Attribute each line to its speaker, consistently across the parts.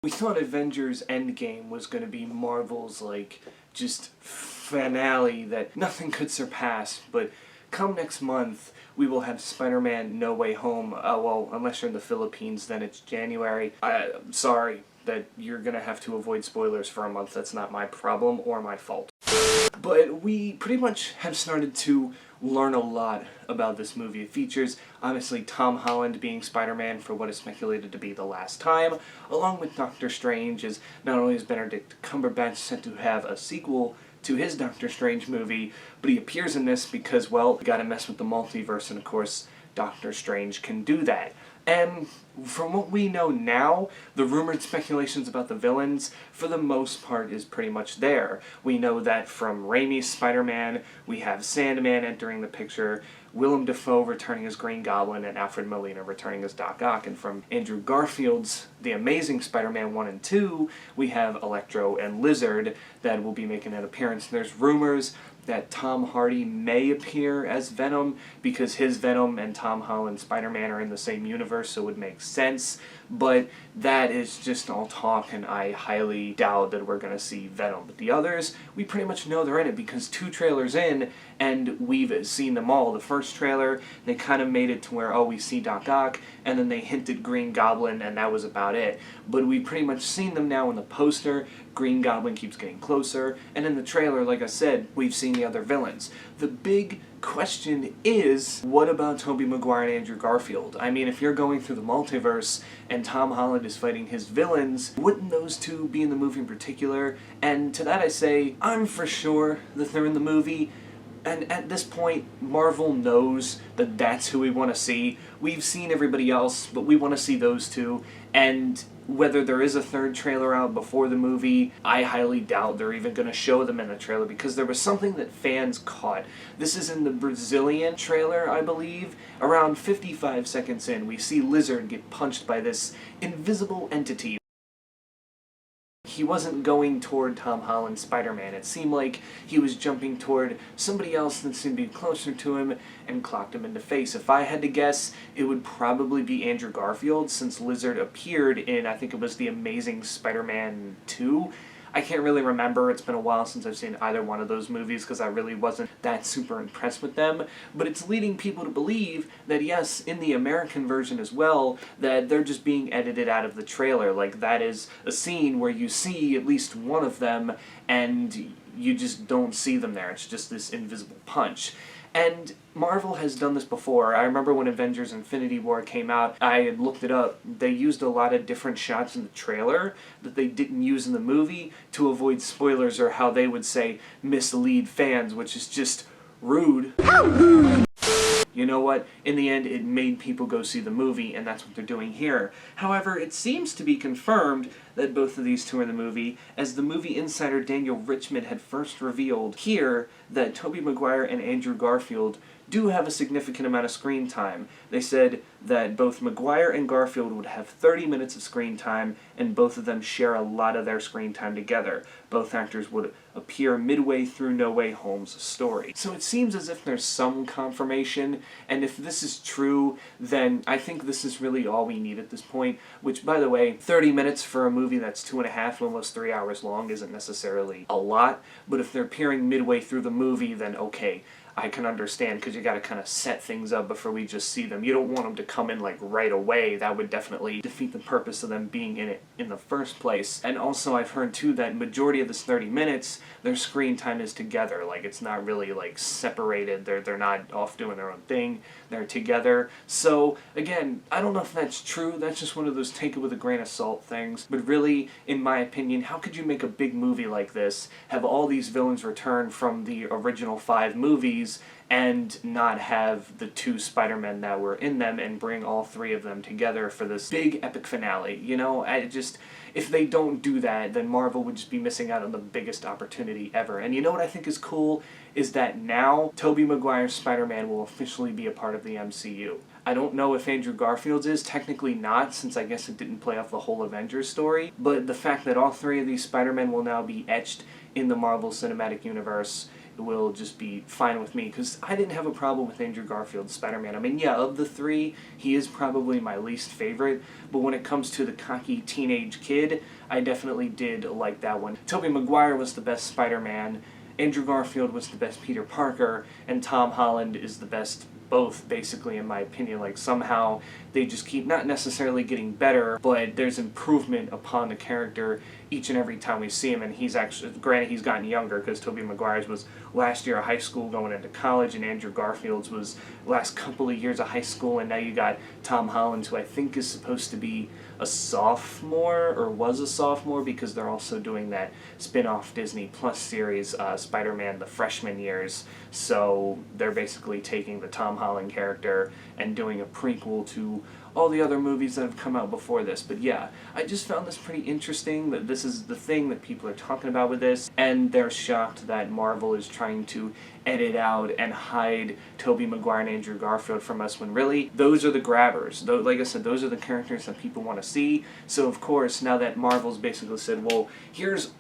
Speaker 1: We thought Avengers Endgame was going to be Marvel's, just finale that nothing could surpass, but come next month, we will have Spider-Man No Way Home. Well, unless you're in the Philippines, then it's January. I'm sorry that you're going to have to avoid spoilers for a month. That's not my problem or my fault. But we pretty much have started to learn a lot about this movie. It features, obviously, Tom Holland being Spider-Man for what is speculated to be the last time, along with Doctor Strange, as not only is Benedict Cumberbatch set to have a sequel to his Doctor Strange movie, but he appears in this because, well, you gotta mess with the multiverse, and of course, Doctor Strange can do that. And from what we know now, the rumored speculations about the villains, for the most part, is pretty much there. We know that from Raimi's Spider-Man, we have Sandman entering the picture, Willem Dafoe returning as Green Goblin, and Alfred Molina returning as Doc Ock. And from Andrew Garfield's The Amazing Spider-Man 1 and 2, we have Electro and Lizard that will be making an appearance. There's rumors that Tom Hardy may appear as Venom because his Venom and Tom Holland's Spider-Man are in the same universe, so it would make sense. But that is just all talk, and I highly doubt that we're going to see Venom. But the others, we pretty much know they're in it because 2 trailers in, and we've seen them all. The first trailer, they kind of made it to where, oh, we see Doc Ock, and then they hinted Green Goblin, and that was about it. But we've pretty much seen them now in the poster. Green Goblin keeps getting closer, and in the trailer, like I said, we've seen the other villains. The big question is, what about Tobey Maguire and Andrew Garfield? I mean, if you're going through the multiverse and Tom Holland is fighting his villains, wouldn't those two be in the movie in particular? And to that I say, I'm for sure that they're in the movie. And at this point, Marvel knows that that's who we want to see. We've seen everybody else, but we want to see those two. And whether there is a third trailer out before the movie, I highly doubt they're even going to show them in the trailer because there was something that fans caught. This is in the Brazilian trailer, I believe. Around 55 seconds in, we see Lizard get punched by this invisible entity. He wasn't going toward Tom Holland's Spider-Man. It seemed like he was jumping toward somebody else that seemed to be closer to him and clocked him in the face. If I had to guess, it would probably be Andrew Garfield, since Lizard appeared in, I think it was The Amazing Spider-Man 2. I can't really remember. It's been a while since I've seen either one of those movies because I really wasn't that super impressed with them. But it's leading people to believe that, yes, in the American version as well, that they're just being edited out of the trailer. Like, that is a scene where you see at least one of them and you just don't see them there. It's just this invisible punch. And Marvel has done this before. I remember when Avengers Infinity War came out, I had looked it up. They used a lot of different shots in the trailer that they didn't use in the movie to avoid spoilers, or how they would say mislead fans, which is just rude. How rude! You know what? In the end, it made people go see the movie, and that's what they're doing here. However, it seems to be confirmed that both of these two are in the movie, as the movie insider Daniel Richmond had first revealed here that Tobey Maguire and Andrew Garfield do have a significant amount of screen time. They said that both Maguire and Garfield would have 30 minutes of screen time, and both of them share a lot of their screen time together. Both actors would appear midway through No Way Home's story. So it seems as if there's some confirmation, and if this is true, then I think this is really all we need at this point, which, by the way, 30 minutes for a movie that's 2.5, almost 3 hours long isn't necessarily a lot, but if they're appearing midway through the movie, then okay, I can understand, because you got to kind of set things up before we just see them. You don't want them to come in like right away. That would definitely defeat the purpose of them being in it in the first place. And also I've heard too that majority of this 30 minutes, their screen time is together. Like, it's not really like separated. They're not off doing their own thing. They're together. So again, I don't know if that's true. That's just one of those take it with a grain of salt things. But really, in my opinion, how could you make a big movie like this, have all these villains return from the original 5 movies, and not have the 2 Spider-Men that were in them, and bring all 3 of them together for this big epic finale? You know, if they don't do that, then Marvel would just be missing out on the biggest opportunity ever. And you know what I think is cool? Is that now Tobey Maguire's Spider-Man will officially be a part of the MCU. I don't know if Andrew Garfield's is, technically not, since I guess it didn't play off the whole Avengers story, but the fact that all 3 of these Spider-Men will now be etched in the Marvel Cinematic Universe will just be fine with me, because I didn't have a problem with Andrew Garfield's Spider-Man. I mean, yeah, of the three, he is probably my least favorite, but when it comes to the cocky teenage kid, I definitely did like that one. Tobey Maguire was the best Spider-Man, Andrew Garfield was the best Peter Parker, and Tom Holland is the best both, basically, in my opinion. Like, somehow they just keep not necessarily getting better, but there's improvement upon the character each and every time we see him. And he's actually, granted, he's gotten younger, because Tobey Maguire's was last year of high school going into college, and Andrew Garfield's was last couple of years of high school, and now you got Tom Holland, who I think is supposed to be a sophomore, or was a sophomore, because they're also doing that spin-off Disney Plus series, Spider-Man the Freshman Years. So they're basically taking the Tom Holland character and doing a prequel to all the other movies that have come out before this. But yeah, I just found this pretty interesting, that this is the thing that people are talking about with this, and they're shocked that Marvel is trying to edit out and hide Tobey Maguire and Andrew Garfield from us, when really, those are the grabbers. Though, like I said, those are the characters that people want to see. So of course, now that Marvel's basically said, well, here's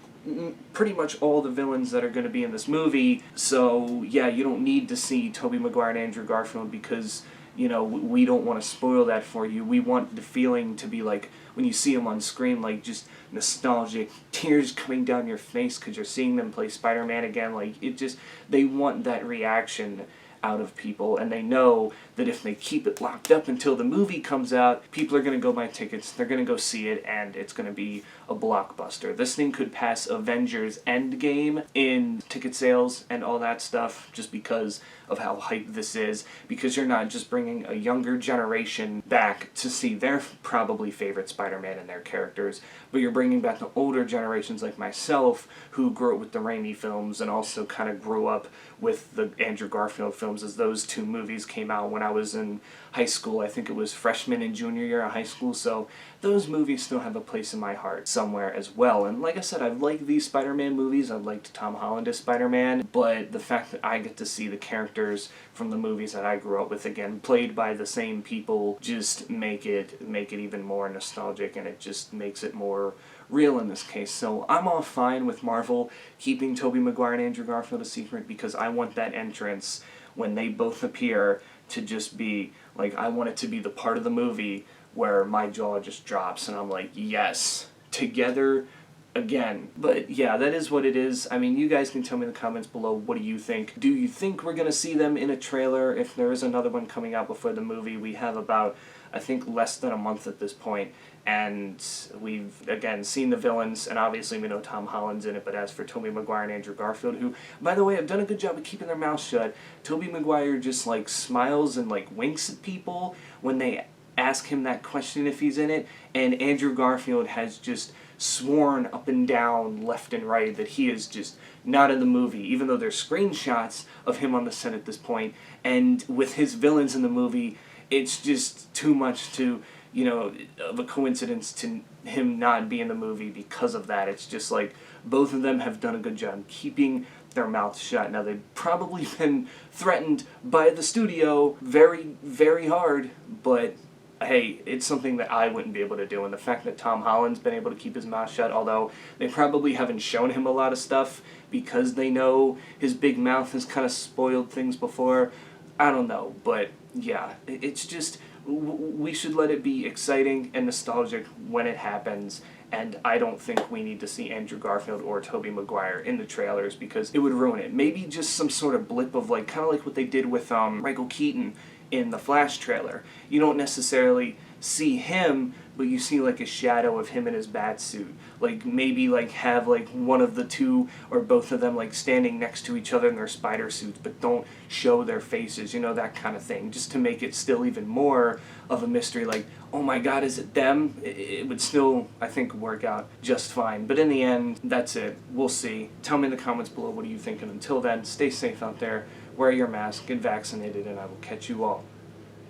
Speaker 1: pretty much all the villains that are going to be in this movie, so yeah, you don't need to see Tobey Maguire and Andrew Garfield, because, you know, we don't want to spoil that for you. We want the feeling to be like, when you see them on screen, like, just nostalgic, tears coming down your face because you're seeing them play Spider-Man again. Like, it just, they want that reaction out of people, and they know that if they keep it locked up until the movie comes out, people are going to go buy tickets, they're going to go see it, and it's going to be a blockbuster. This thing could pass Avengers Endgame in ticket sales and all that stuff, just because of how hyped this is, because you're not just bringing a younger generation back to see their probably favorite Spider-Man and their characters, but you're bringing back the older generations like myself, who grew up with the Raimi films and also kind of grew up with the Andrew Garfield films, as those two movies came out when I was in high school. I think it was freshman and junior year of high school, so those movies still have a place in my heart somewhere as well. And like I said, I've liked these Spider-Man movies, I've liked Tom Holland as Spider-Man, but the fact that I get to see the characters from the movies that I grew up with, again, played by the same people, just make it even more nostalgic, and it just makes it more real in this case. So I'm all fine with Marvel keeping Tobey Maguire and Andrew Garfield a secret, because I want that entrance when they both appear to just be like, I want it to be the part of the movie where my jaw just drops and I'm like, yes, together again. But yeah, that is what it is. I mean, you guys can tell me in the comments below, what do you think? Do you think we're gonna see them in a trailer if there is another one coming out before the movie? We have about, I think, less than a month at this point, and we've, again, seen the villains, and obviously we know Tom Holland's in it, but as for Tobey Maguire and Andrew Garfield, who, by the way, have done a good job of keeping their mouths shut. Tobey Maguire just, like, smiles and, like, winks at people when they ask him that question if he's in it, and Andrew Garfield has just sworn up and down, left and right, that he is just not in the movie, even though there's screenshots of him on the set at this point, and with his villains in the movie, it's just too much to, you know, of a coincidence to him not be in the movie because of that. It's just like, both of them have done a good job keeping their mouths shut. Now, they've probably been threatened by the studio very, very hard, but hey, it's something that I wouldn't be able to do, and the fact that Tom Holland's been able to keep his mouth shut, although they probably haven't shown him a lot of stuff because they know his big mouth has kind of spoiled things before, I don't know, but yeah, it's just, we should let it be exciting and nostalgic when it happens, and I don't think we need to see Andrew Garfield or Tobey Maguire in the trailers because it would ruin it. Maybe just some sort of blip of, like, kind of like what they did with Michael Keaton in the Flash trailer. You don't necessarily see him, but you see like a shadow of him in his bat suit. Like, maybe like have like one of the two or both of them like standing next to each other in their spider suits, but don't show their faces, you know, that kind of thing, just to make it still even more of a mystery. Like, oh my god, is it them? It would still, I think, work out just fine. But in the end, that's it. We'll see. Tell me in the comments below, what are you thinking? Until then, stay safe out there, wear your mask, get vaccinated, and I will catch you all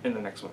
Speaker 1: in the next one.